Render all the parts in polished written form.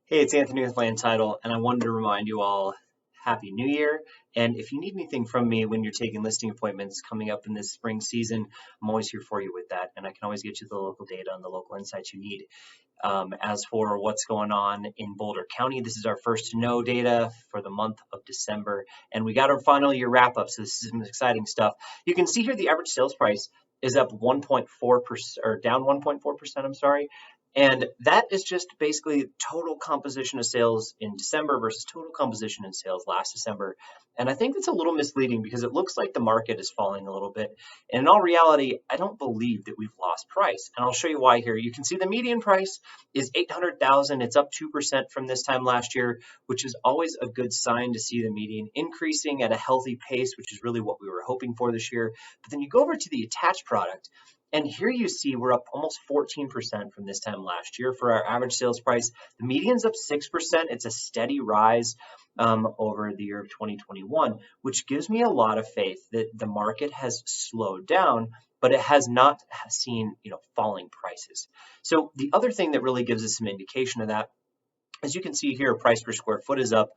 Hey, it's Anthony with Land Title, and I wanted to remind you all Happy New Year. And if you need anything from me when you're taking listing appointments coming up in this spring season, I'm always here for you with that. And I can always get you the local data and the local insights you need. As for what's going on in Boulder County, this is our first to know data for the month of December. And we got our final year wrap up. So this is some exciting stuff. You can see here the average sales price is up 1.4% or down 1.4%, I'm sorry. And that is just basically total composition of sales in December versus total composition in sales last December. And I think that's a little misleading because it looks like the market is falling a little bit. And in all reality, I don't believe that we've lost price. And I'll show you why here. You can see the median price is 800,000. It's up 2% from this time last year, which is always a good sign to see the median increasing at a healthy pace, which is really what we were hoping for this year. But then you go over to the attached product, and here you see we're up almost 14% from this time last year for our average sales price. The median's up 6%. It's a steady rise over the year of 2021, which gives me a lot of faith that the market has slowed down, but it has not seen falling prices. So the other thing that really gives us some indication of that, as you can see here, price per square foot is up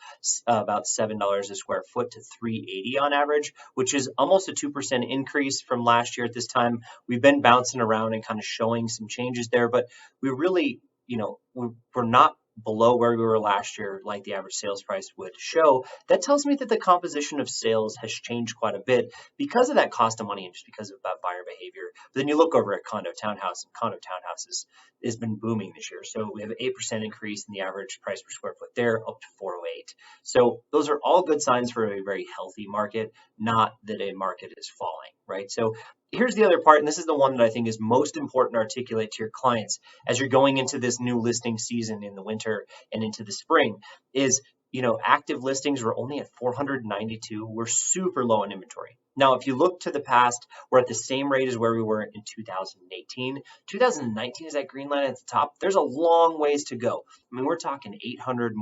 about $7 a square foot to $380 on average, which is almost a 2% increase from last year at this time. We've been bouncing around and kind of showing some changes there, but we really, we're not below where we were last year like the average sales price would show. That tells me that the composition of sales has changed quite a bit because of that cost of money and just because of that buyer behavior. But then you look over at condo townhouse, and condo townhouses has been booming this year. So we have an 8% increase in the average price per square foot there, up to 408. So those are all good signs for a very healthy market, not that a market is falling, right? So here's the other part, and this is the one that I think is most important to articulate to your clients as you're going into this new listing season in the winter and into the spring is, active listings were only at 492. We're super low in inventory. Now, if you look to the past, we're at the same rate as where we were in 2018. 2019 is that green line at the top. There's a long ways to go. I mean, we're talking 800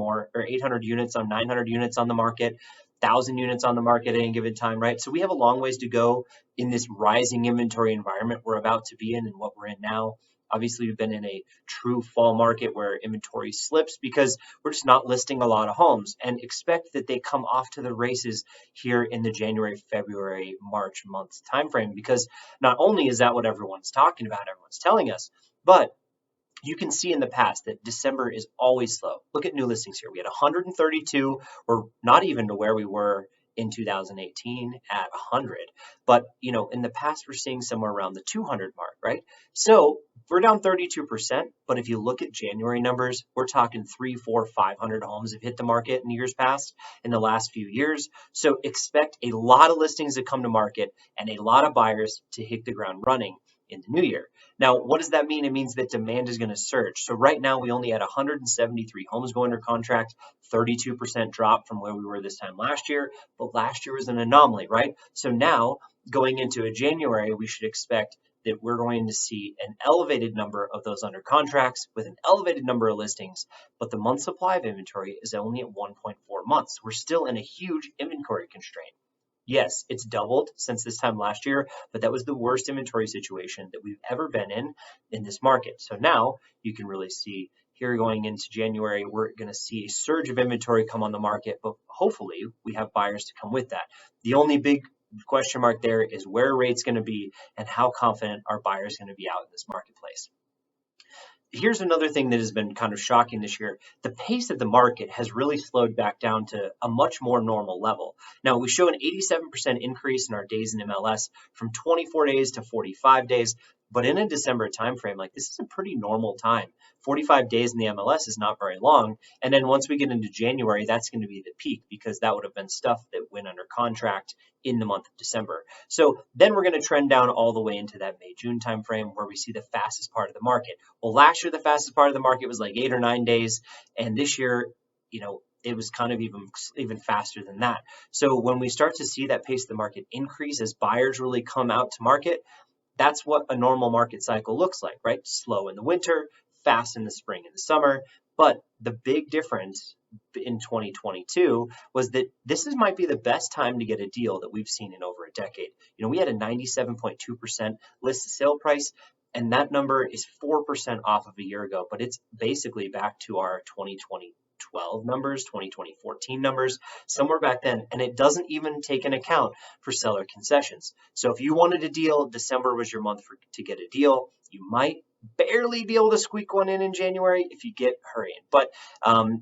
units on 900 units on the market, 1,000 units on the market at any given time, right? So we have a long ways to go in this rising inventory environment we're about to be in and what we're in now. Obviously, we've been in a true fall market where inventory slips because we're just not listing a lot of homes, and expect that they come off to the races here in the January, February, March month timeframe, because not only is that what everyone's talking about, everyone's telling us, but you can see in the past that December is always slow. Look at new listings here. We had 132. We're not even to where we were in 2018 at 100. But, in the past, we're seeing somewhere around the 200 mark, right? So we're down 32%. But if you look at January numbers, we're talking 300, 400, 500 homes have hit the market in years past in the last few years. So expect a lot of listings to come to market and a lot of buyers to hit the ground running in the new year. Now, what does that mean? It means that demand is going to surge. So right now we only had 173 homes go under contract, 32% drop from where we were this time last year. But last year was an anomaly, right? So now going into a January, we should expect that we're going to see an elevated number of those under contracts with an elevated number of listings, but the month supply of inventory is only at 1.4 months. We're still in a huge inventory constraint. Yes, it's doubled since this time last year, but that was the worst inventory situation that we've ever been in this market. So now you can really see here going into January, we're going to see a surge of inventory come on the market, but hopefully we have buyers to come with that. The only big question mark there is where rates going to be and how confident our buyers going to be out in this marketplace. Here's another thing that has been kind of shocking this year. The pace of the market has really slowed back down to a much more normal level. Now, we show an 87% increase in our days in MLS from 24 days to 45 days. But in a December timeframe, like this is a pretty normal time. 45 days in the MLS is not very long. And then once we get into January, that's going to be the peak because that would have been stuff that went under contract in the month of December. So then we're going to trend down all the way into that May, June timeframe where we see the fastest part of the market. Well, last year, the fastest part of the market was like 8 or 9 days. And this year, it was kind of even faster than that. So when we start to see that pace of the market increase as buyers really come out to market, that's what a normal market cycle looks like, right? Slow in the winter, fast in the spring and the summer. But the big difference in 2022 was that might be the best time to get a deal that we've seen in over a decade. We had a 97.2% list to sale price. And that number is 4% off of a year ago, but it's basically back to our 2012 numbers, 2014 numbers, somewhere back then. And it doesn't even take an account for seller concessions. So if you wanted a deal, December was your month to get a deal. You might barely be able to squeak one in January if you get hurrying. But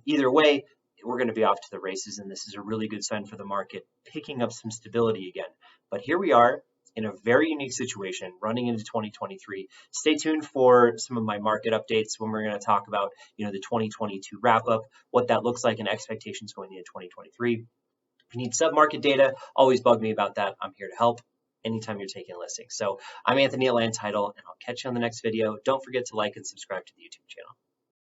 either way, we're going to be off to the races, and this is a really good sign for the market, picking up some stability again. But here we are in a very unique situation running into 2023. Stay tuned for some of my market updates when we're going to talk about, the 2022 wrap up, what that looks like and expectations going into 2023. If you need sub-market data, always bug me about that. I'm here to help anytime you're taking a listing. So I'm Anthony at Land Title, and I'll catch you on the next video. Don't forget to like and subscribe to the YouTube channel.